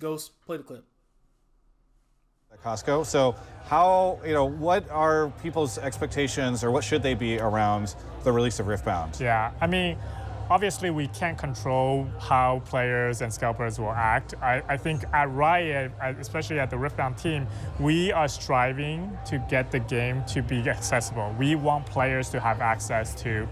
Ghost, play the clip. Costco. So how, what are people's expectations or what should they be around the release of Riftbound? Yeah, I mean, obviously we can't control how players and scalpers will act. I think at Riot, especially at the Riftbound team, we are striving to get the game to be accessible. We want players to have access to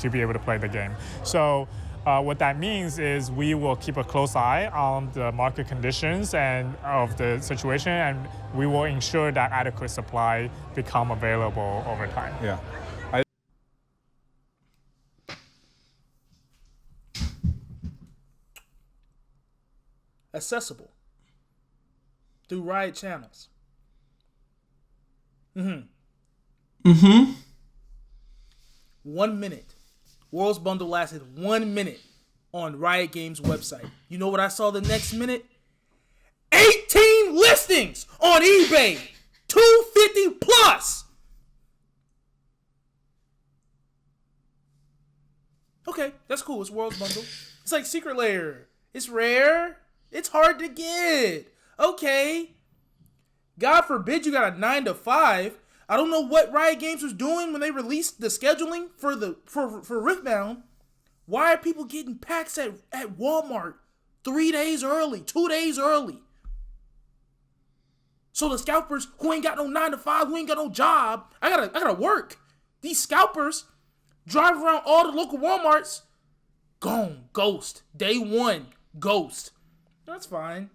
be able to play the game. So what that means is we will keep a close eye on the market conditions and of the situation, and we will ensure that adequate supply become available over time. Yeah. Accessible through Riot channels. 1 minute. World's Bundle lasted 1 minute on Riot Games website. You know what I saw the next minute? 18 listings on eBay. 250 plus. Okay, that's cool. It's World's Bundle. It's like Secret Lair. It's rare. It's hard to get. Okay. God forbid you got a 9 to 5. I don't know what Riot Games was doing when they released the scheduling for Riftbound. Why are people getting packs at Walmart 3 days early, 2 days early? So the scalpers who ain't got no 9 to 5, who ain't got no job, I gotta work. These scalpers drive around all the local Walmarts. Gone, ghost. Day 1, ghost. That's fine.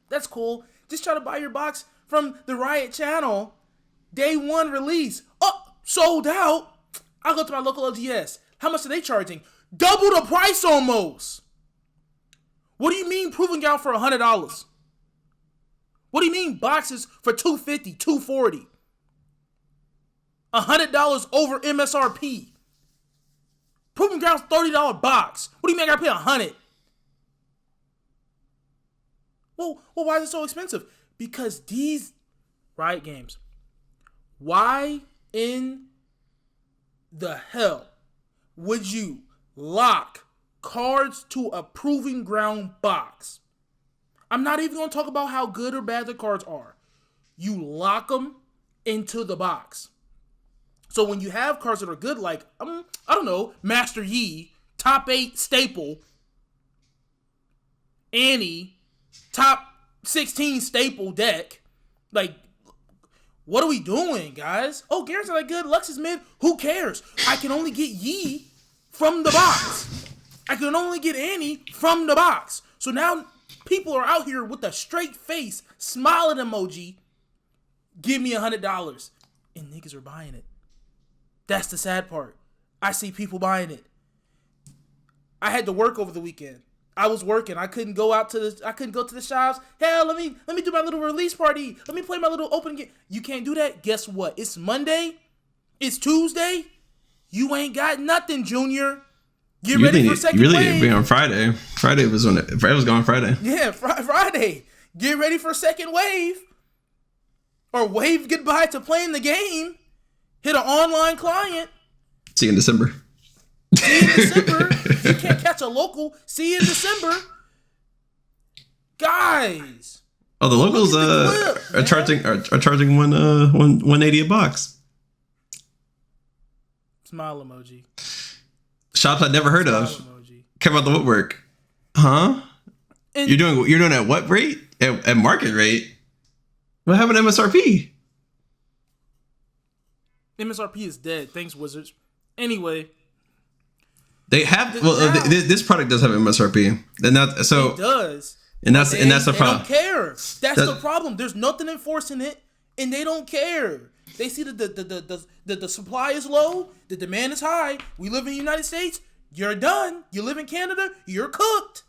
That's cool. Just try to buy your box from the Riot channel. Day 1 release. Oh, sold out. I'll go to my local LGS. How much are they charging? Double the price almost. What do you mean proving out for $100? What do you mean boxes for $250, $240? $100 over MSRP. Proving ground's $30 box. What do you mean I gotta pay $100? Well, why is it so expensive? Because these Riot Games. Why in the hell would you lock cards to a proving ground box? I'm not even going to talk about how good or bad the cards are. You lock them into the box. So when you have cards that are good, like, I don't know, Master Yi, top 8 staple, Annie, top 16 staple deck, like, what are we doing, guys? Oh, Garen's not that good. Lux is mid. Who cares? I can only get Yi from the box. I can only get Annie from the box. So now people are out here with a straight face, smiling emoji. Give me $100. And niggas are buying it. That's the sad part. I see people buying it. I had to work over the weekend. I was working. I couldn't go to the shops. Hell, let me do my little release party. Let me play my little open game. You can't do that. Guess what? It's Monday. It's Tuesday. You ain't got nothing, Junior. Get ready for second wave. You really be on Friday. Friday was gone Friday. Yeah, Friday. Get ready for second wave. Or wave goodbye to playing the game. Hit an online client. See you in December. See you in December. You can't catch a local. See you in December. Guys. Oh, the locals are charging 180 a box. Smile emoji. Shops I'd never heard of. Emoji. Came out the woodwork. Huh? And you're doing at what rate? At market rate? What happened to MSRP? MSRP is dead. Thanks, Wizards. Anyway. They have this product does have MSRP. And that so it does. And that's the problem. They don't care. That's the problem. There's nothing enforcing it, and they don't care. They see that the supply is low, the demand is high. We live in the United States. You're done. You live in Canada. You're cooked.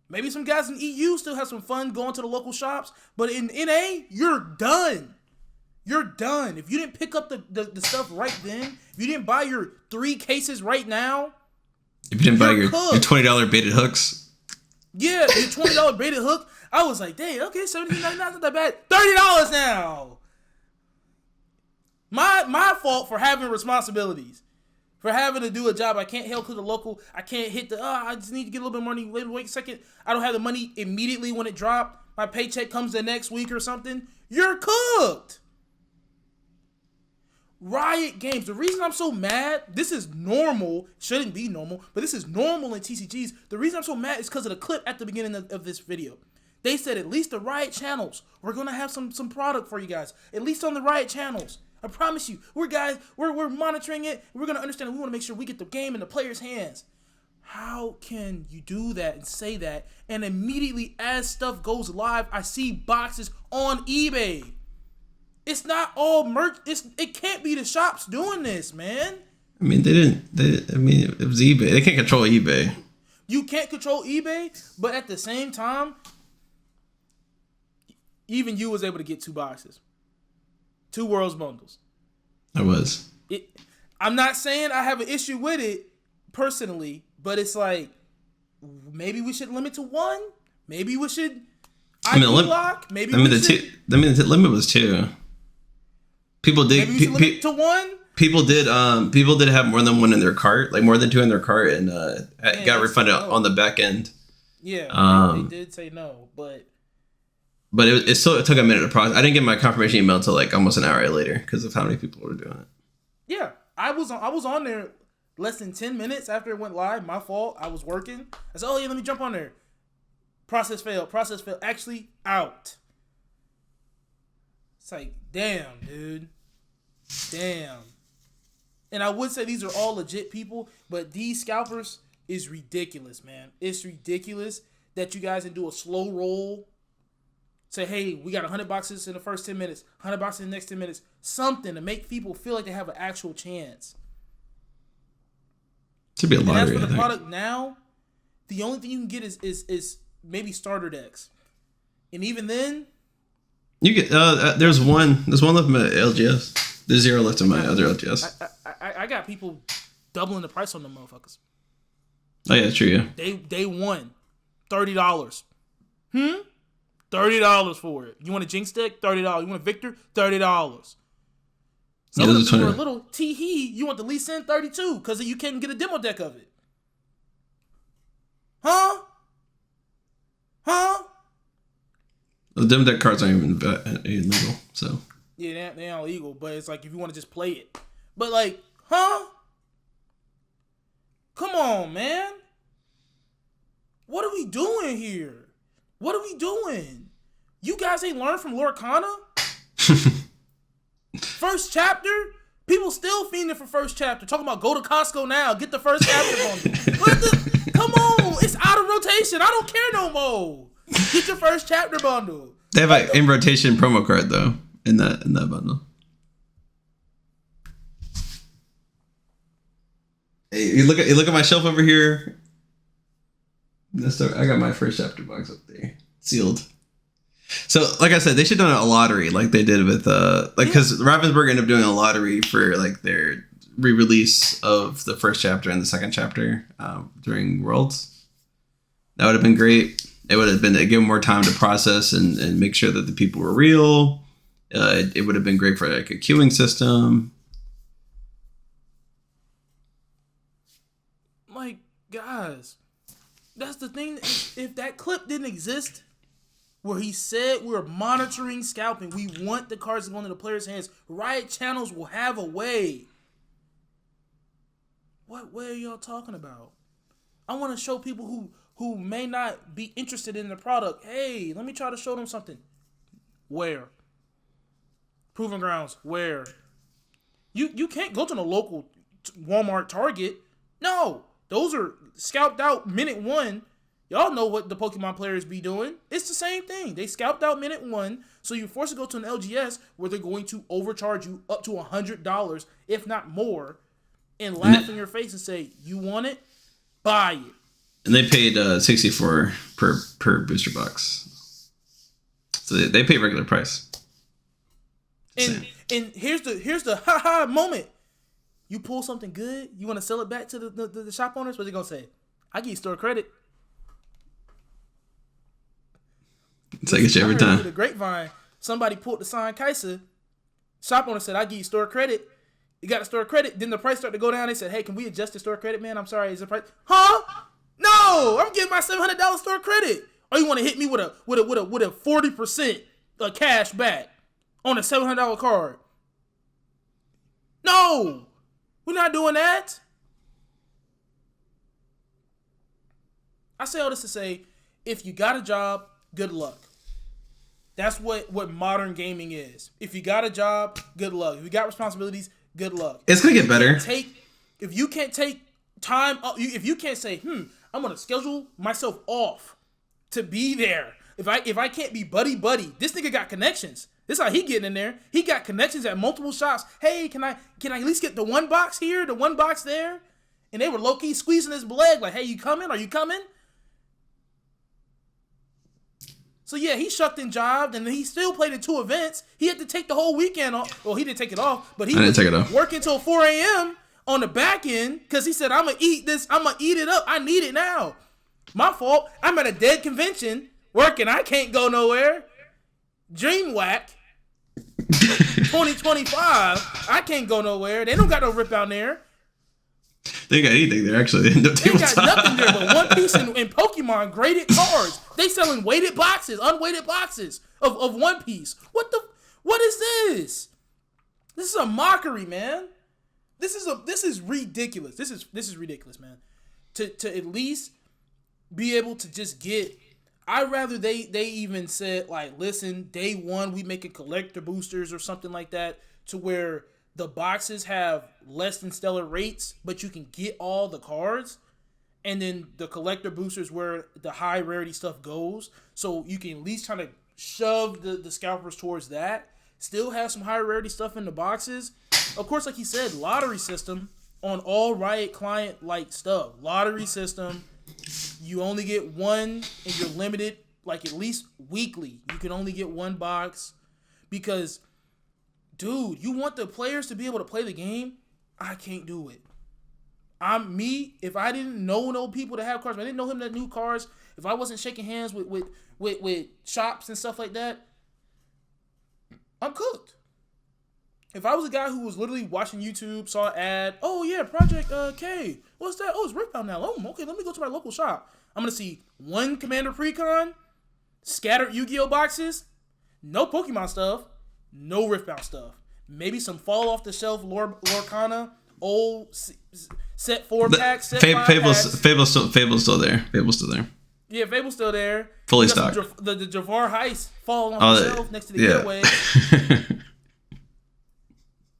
Maybe some guys in EU still have some fun going to the local shops, but in NA, you're done. You're done. If you didn't pick up the stuff right then, if you didn't buy your 3 cases right now, if you didn't buy your $20 baited hooks. Yeah, your $20 baited hook. I was like, dang, okay, $17.99, not that bad. $30 now. My fault for having responsibilities. For having to do a job I can't help because the local, I can't hit the, I just need to get a little bit more money. Wait a second. I don't have the money immediately when it dropped. My paycheck comes the next week or something. You're cooked. Riot Games. The reason I'm so mad, this is normal, shouldn't be normal, but this is normal in TCGs. The reason I'm so mad is because of the clip at the beginning of this video. They said at least the Riot channels, we're going to have some product for you guys. At least on the Riot channels. I promise you. We're monitoring it. We're going to understand. We want to make sure we get the game in the players' hands. How can you do that and say that? And immediately as stuff goes live, I see boxes on eBay. It's not all merch. It can't be the shops doing this, man. I mean, it was eBay. They can't control eBay. You can't control eBay, but at the same time, even you was able to get 2 boxes. 2 Worlds bundles. I was. I'm not saying I have an issue with it personally, but it's like, maybe we should limit to 1. Maybe we should lock. Maybe the limit was 2. People did. Maybe we should limit to 1. People did have more than 1 in their cart, like more than 2 in their cart, and got refunded on the back end. Yeah, they did say no, but it still took a minute to process. I didn't get my confirmation email until like almost an hour later because of how many people were doing it. Yeah, I was on there less than 10 minutes after it went live. My fault. I was working. I said, "Oh yeah, let me jump on there." Process failed. Actually out. It's like, damn, dude. Damn. And I would say these are all legit people, but these scalpers is ridiculous, man. It's ridiculous that you guys can do a slow roll. Say, hey, we got 100 boxes in the first 10 minutes, 100 boxes in the next 10 minutes. Something to make people feel like they have an actual chance. To be a lottery, and as for the product now, the only thing you can get is maybe starter decks. And even then, you get there's one left in my LGS. There's 0 left in my other LGS. I got people doubling the price on them motherfuckers. Oh yeah, true. Yeah. They won $30. $30 for it. You want a Jinx deck? $30. You want a Victor? $30. Some of them for a little tee-hee, you want the Lee Sin? $32 because you can't get a demo deck of it. Huh? The demo deck cards aren't even legal, so. Yeah, they aren't legal, but it's like if you want to just play it. But like, huh? Come on, man. What are we doing here? What are we doing? You guys ain't learned from Lorcana? First chapter? People still fiending for first chapter. Talking about go to Costco now. Get the first chapter bundle. Come on. It's out of rotation. I don't care no more. Get your first chapter bundle. They have an in rotation promo card though in that bundle. Hey, you look at my shelf over here. I got my first chapter box up there, sealed. So, like I said, they should have done a lottery like they did with because Ravensburg ended up doing a lottery for like their re-release of the first chapter and the second chapter during Worlds. That would have been great. It would have been to give them more time to process and make sure that the people were real. It would have been great for like a queuing system. Like, guys, that's the thing. If that clip didn't exist, where he said we're monitoring scalping, we want the cards to go into the players' hands, Riot channels will have a way. What way are y'all talking about? I want to show people who may not be interested in the product, hey, let me try to show them something. Where? Proving Grounds, where? You can't go to the local Walmart, Target. No, those are scalped out minute 1. Y'all know what the Pokemon players be doing. It's the same thing. They scalped out minute 1, so you're forced to go to an LGS where they're going to overcharge you up to $100, if not more, and laugh in your face and say, you want it? Buy it. And they paid $64 per booster box. So they pay regular price. And here's the ha-ha moment. You pull something good, you want to sell it back to the shop owners, what they going to say? I give you store credit. It's like it's every time. The grapevine, somebody pulled the sign Kaiser. Shop owner said, I give you store credit. You got to store credit. Then the price started to go down. They said, hey, can we adjust the store credit, man? I'm sorry. Is the price? Huh? No, I'm getting my $700 store credit. Or you want to hit me with a 40% cash back on a $700 card? No, we're not doing that. I say all this to say, if you got a job, good luck. That's what modern gaming is. If you got a job, good luck. If you got responsibilities, good luck. It's gonna get better. If you can't take time, if you can't say, I'm gonna schedule myself off to be there. If I can't be buddy, this nigga got connections. This is how he getting in there. He got connections at multiple shops. Hey, can I at least get the one box here, the one box there? And they were low key squeezing his leg, like, hey, you coming? Are you coming? So yeah, he shucked and jived, and he still played in 2 events. He had to take the whole weekend off. Well, he didn't take it off, but he was working till 4 a.m. on the back end because he said, I'm going to eat this. I'm going to eat it up. I need it now. My fault. I'm at a dead convention working. I can't go nowhere. Dreamwhack 2025. I can't go nowhere. They don't got no Riftbound there. They got anything there, actually. They got nothing there but One Piece and Pokemon graded cards. They selling weighted boxes, unweighted boxes of One Piece. What is this? This is a mockery, man. This is ridiculous. This is ridiculous, man. To at least be able to just get, I'd rather they even said, like, listen, day one we make a collector boosters or something like that, to where the boxes have less than stellar rates, but you can get all the cards. And then the collector boosters where the high rarity stuff goes. So you can at least try to shove the scalpers towards that. Still have some high rarity stuff in the boxes. Of course, like he said, lottery system on all Riot client like stuff. Lottery system. You only get one and you're limited, like at least weekly. You can only get one box because, dude, you want the players to be able to play the game? I can't do it. If I didn't know no people that have cards, if I didn't know him that knew cards, if I wasn't shaking hands with shops and stuff like that, I'm cooked. If I was a guy who was literally watching YouTube, saw an ad, oh yeah, Project K, what's that? Oh, it's Riftbound now. Oh, okay, let me go to my local shop. I'm going to see one Commander Precon, scattered Yu-Gi-Oh boxes, no Pokemon stuff, no Riftbound stuff. Maybe some fall off the shelf Lorcana, old set 4 packs, set 5 packs. Fable's still there. Yeah, Fable's still there. Fully stocked. The Jafar Heist falling off the shelf next to the getaway.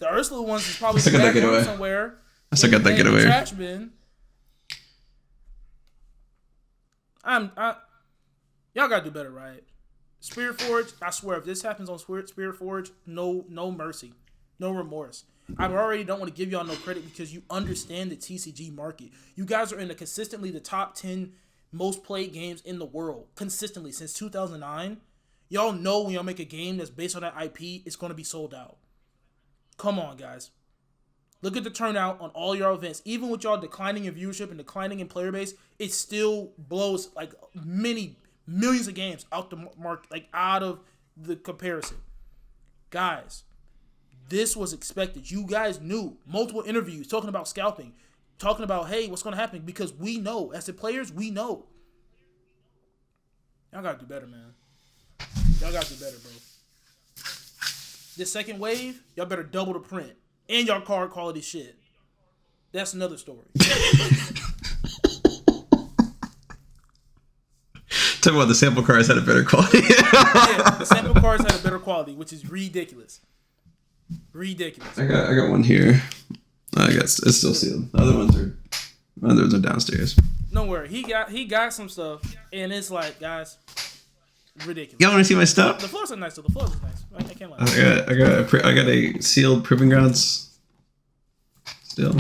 The Ursula ones is probably back somewhere. I still got that getaway. Trash bin. Y'all gotta do better, right? Spirit Forge, I swear, if this happens on Spirit Forge, no mercy, no remorse. I already don't want to give y'all no credit because you understand the TCG market. You guys are in consistently the top 10 most played games in the world, consistently since 2009. Y'all know when y'all make a game that's based on that IP, it's going to be sold out. Come on, guys. Look at the turnout on all your events. Even with y'all declining in viewership and declining in player base, it still blows like many millions of games out the mark, like out of the comparison. Guys, this was expected. You guys knew. Multiple interviews talking about scalping, talking about, hey, what's going to happen? Because we know. As the players, we know. Y'all got to do better, man. Y'all got to do better, bro. This second wave, y'all better double the print. And y'all card quality shit. That's another story. Talk about the sample cards had a better quality. Yeah, the sample cards had a better quality, which is ridiculous. Ridiculous. I got one here. It's still sealed. The other ones are downstairs. Don't worry. He got some stuff, and it's like, guys, ridiculous. Y'all want to see my stuff? The floors are nice, though. The floors are nice. I can't lie. I got a sealed Proving Grounds. Still.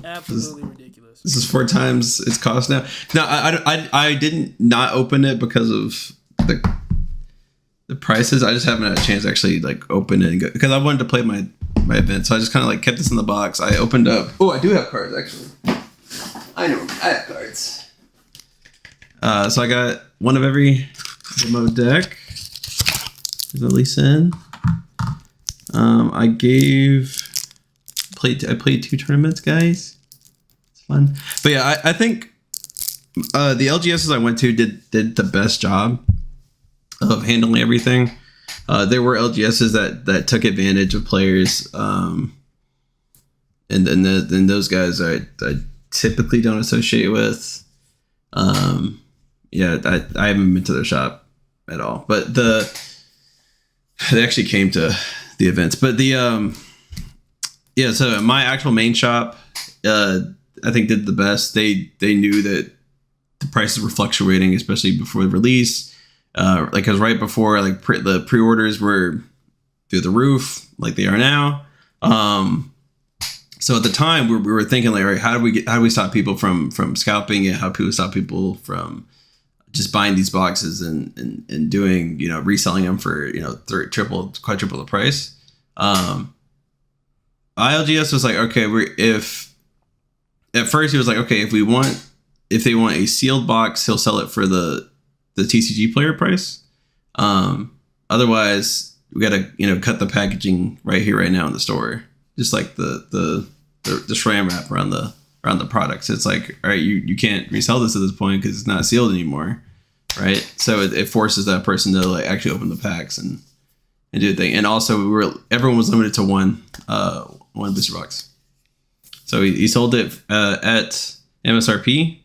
Absolutely ridiculous. This is 4 times its cost now. No, I didn't not open it because of the prices. I just haven't had a chance to actually like open it and go, because I wanted to play my event. So I just kind of like kept this in the box. I opened up. Oh, I do have cards actually. I know I have cards. So I got one of every demo deck. There's at least in. I gave I played 2 tournaments, guys. It's fun. But yeah, I think the LGSs I went to did the best job of handling everything. There were LGSs that took advantage of players, and then those guys I typically don't associate with. Yeah, I haven't been to their shop at all, but they actually came to the events. But so my actual main shop, I think did the best. They knew that the prices were fluctuating, especially before the release. Like it was right before the pre-orders were through the roof, like they are now. So at the time we were thinking like, all right, how do we stop people from scalping it? How do we stop people from just buying these boxes and doing, reselling them for, quadruple the price? ILGS was like, okay, at first he was like, okay, if they want a sealed box, he'll sell it for the TCG player price. Otherwise we got to, cut the packaging right here, right now in the store. Just like the SRAM wrap around the products. It's like, all right, you can't resell this at this point because it's not sealed anymore, right? So it forces that person to like actually open the packs and do the thing. And also everyone was limited to one booster box. So he sold it at MSRP.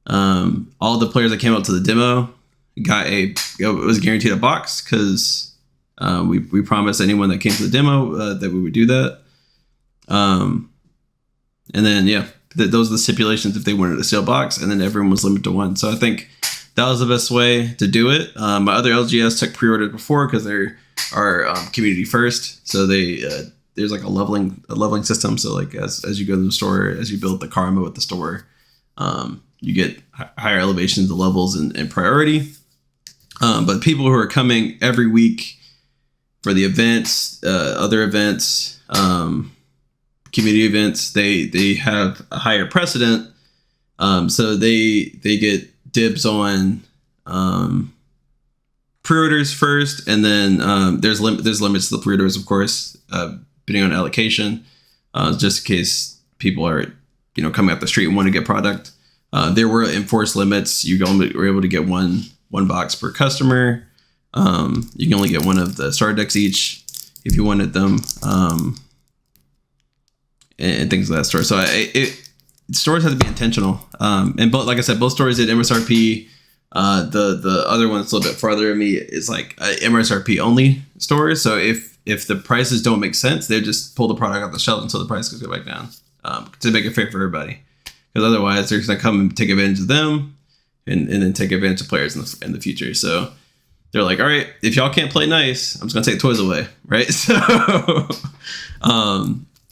All the players that came out to the demo was guaranteed a box because we promised anyone that came to the demo that we would do that. And then those are the stipulations if they wanted a sealed box, and then everyone was limited to one. So I think that was the best way to do it. My other LGS took pre-orders before because they are community first. So there's like a leveling system. So like as you go to the store, as you build the karma with the store, you get higher elevations of levels and priority. But people who are coming every week for the events, other events, community events, they have a higher precedent. So they get dibs on pre-orders first, and then there's limits to the pre-orders, of course, depending on allocation, just in case people are coming up the street and want to get product. There were enforced limits. You were able to get one box per customer. You can only get one of the starter decks each if you wanted them, and things of that sort. So stores have to be intentional. And like I said, both stores did MSRP. The other one that's a little bit farther than me is like MSRP only stores. So if the prices don't make sense, they just pull the product off the shelf until the price goes back down, to make it fair for everybody. Because otherwise, they're going to come and take advantage of them, and then take advantage of players in the future. So they're like, all right, if y'all can't play nice, I'm just going to take toys away, right? So,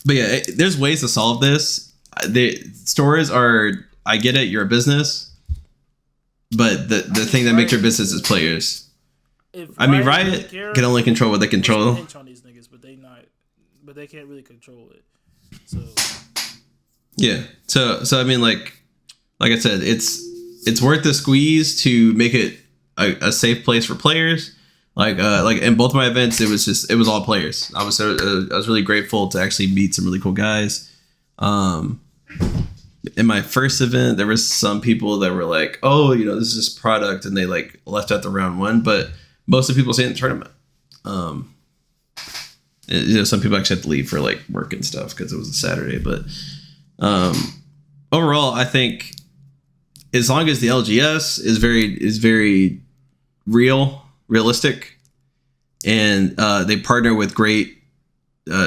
but yeah, there's ways to solve this. The stores are, I get it, you're a business, but the thing that makes your business is players. Riot can only control what they control. On these niggas, but they can't really control it. So yeah, so I mean, like I said, it's worth the squeeze to make it a safe place for players. Like in both my events, it was all players. I was really grateful to actually meet some really cool guys. In my first event, there was some people that were like, oh, this is just product, and they like left out the round one, but most of the people stayed in the tournament. Some people actually had to leave for like work and stuff because it was a Saturday, but overall, I think as long as the LGS is very realistic, and they partner with great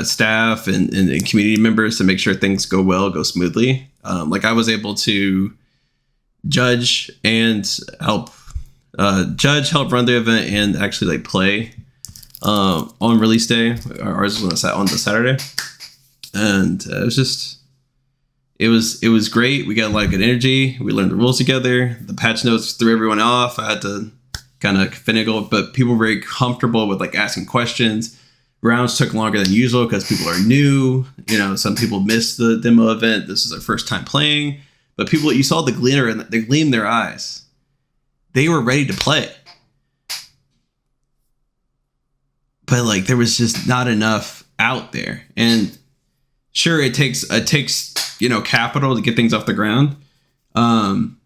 staff and community members to make sure things go smoothly. Like I was able to judge and help run the event and actually like play on release day. Ours was on the Saturday, and it was great. We got a lot of good energy. We learned the rules together. The patch notes threw everyone off. I had to kind of finagle, but people were very comfortable with like asking questions. Rounds took longer than usual because people are new. Some people missed the demo event. This is their first time playing, but people, you saw the gleam in their eyes. They were ready to play, but like there was just not enough out there. And sure, it takes capital to get things off the ground, and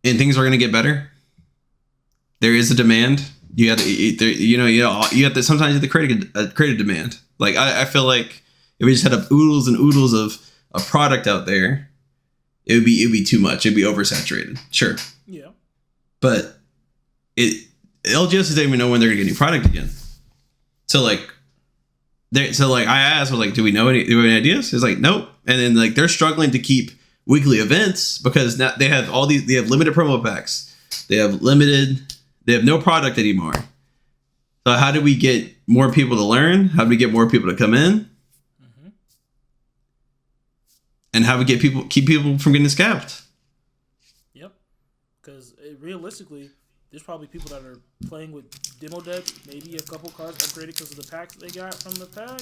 things are going to get better. There is a demand. You have to sometimes you have to create a demand. Like I feel like if we just had oodles and oodles of a product out there, it'd be too much. It'd be oversaturated. Sure. Yeah. But LGS doesn't even know when they're gonna get any product again. So I asked, do we have any ideas? It's like, nope. And then they're struggling to keep weekly events because now they have limited promo packs. They have no product anymore. So how do we get more people to learn? How do we get more people to come in? Mm-hmm. And how do we keep people from getting scalped? Yep. Because realistically, there's probably people that are playing with demo decks, maybe a couple cards upgraded because of the packs they got from the pack.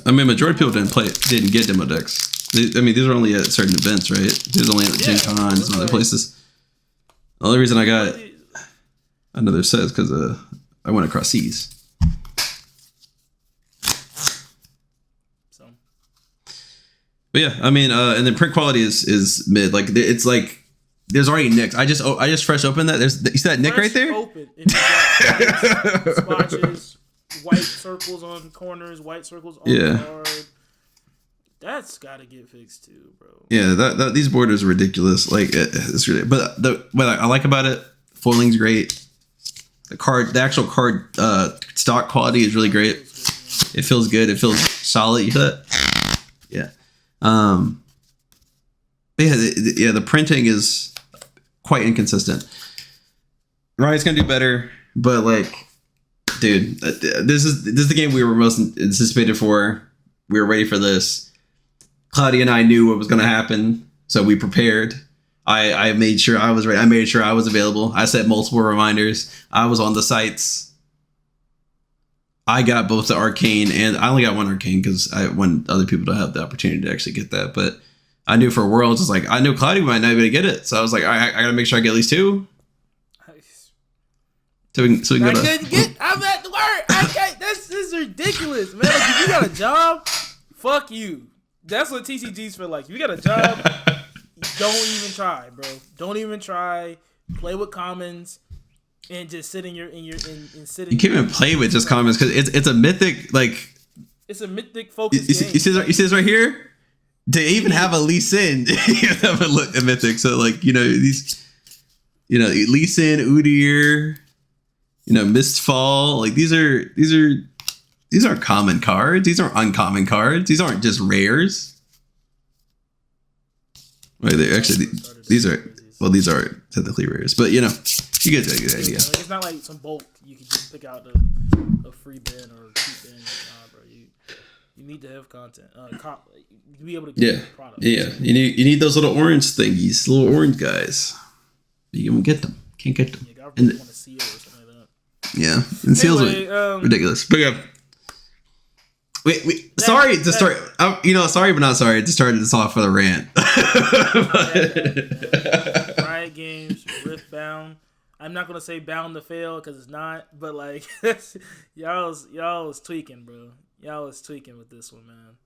And majority of people didn't get demo decks. These are only at certain events, right? There's only at Gen Con and some other places. The only reason I got another set is because I went across seas. So. But yeah, and then print quality is mid. Like it's like there's already nicks. I just fresh opened that. You see that nick right there? Open. And you got splotches, white circles on corners, white circles on the card. That's gotta get fixed too, bro. Yeah, that these borders are ridiculous. Like it's really, but what I like about it, foiling's great. The actual card stock quality is really great. It feels good. It feels solid. You feel that? Yeah. The printing is quite inconsistent. Riot's gonna do better, but dude, this is the game we were most anticipated for. We were ready for this. Cloudy and I knew what was gonna happen, so we prepared. I made sure I was ready. I made sure I was available. I set multiple reminders. I was on the sites. I got both the arcane and I only got one arcane because I want other people to have the opportunity to actually get that. But I knew for Worlds, it's like I knew Cloudy might not be able to get it, so I was like, I gotta make sure I get at least two. So we can go to. I'm at the work. Okay, this is ridiculous, man. Like, if you got a job, fuck you. That's what TCGs feel like. If you got a job. Don't even try, bro. Don't even try. Play with commons and just sit in sit. You can't even play with just commons because it's a mythic It's a mythic focus. You see this right here? To even have a Lee Sin, you have a mythic. So these, Lee Sin, Udyr, Mistfall. These aren't common cards. These aren't uncommon cards. These aren't just rares. Wait, these are technically rares, but you get the idea. It's not like some bulk you can just pick out a free bin or cheap bin. Nah, bro, you need to have content. You be able to get the product. Yeah. You need those little orange thingies, little orange guys. You can get them. Can't get them. Yeah, and want to seal or something like that. Yeah, and seals are ridiculous. But yeah. Sorry but not sorry to start this off with a rant. Riot Games, Riftbound. I'm not gonna say bound to fail because it's not, but y'all was tweaking, bro. Y'all was tweaking with this one, man.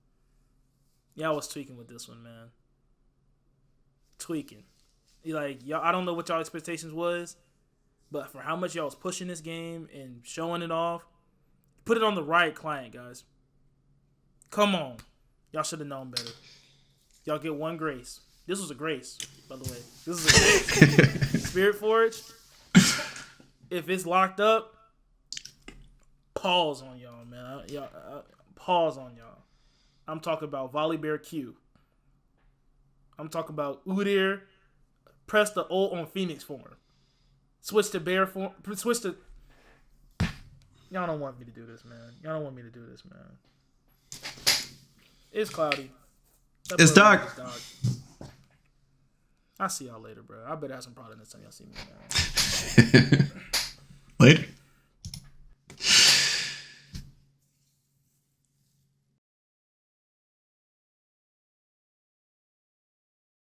Tweaking. Y'all, I don't know what y'all expectations was, but for how much y'all was pushing this game and showing it off, put it on the right client, guys. Come on. Y'all should have known better. Y'all get one grace. This was a grace, by the way. This is a grace. Spirit Forge. If it's locked up, pause on y'all, man. Pause on y'all. I'm talking about Volibear Q. I'm talking about Udyr. Press the ult on Phoenix form. Switch to bear form. Switch to... Y'all don't want me to do this, man. It's Cloudy. It's Doc. I'll see y'all later, bro. I better have some product next time y'all see me, man. Later.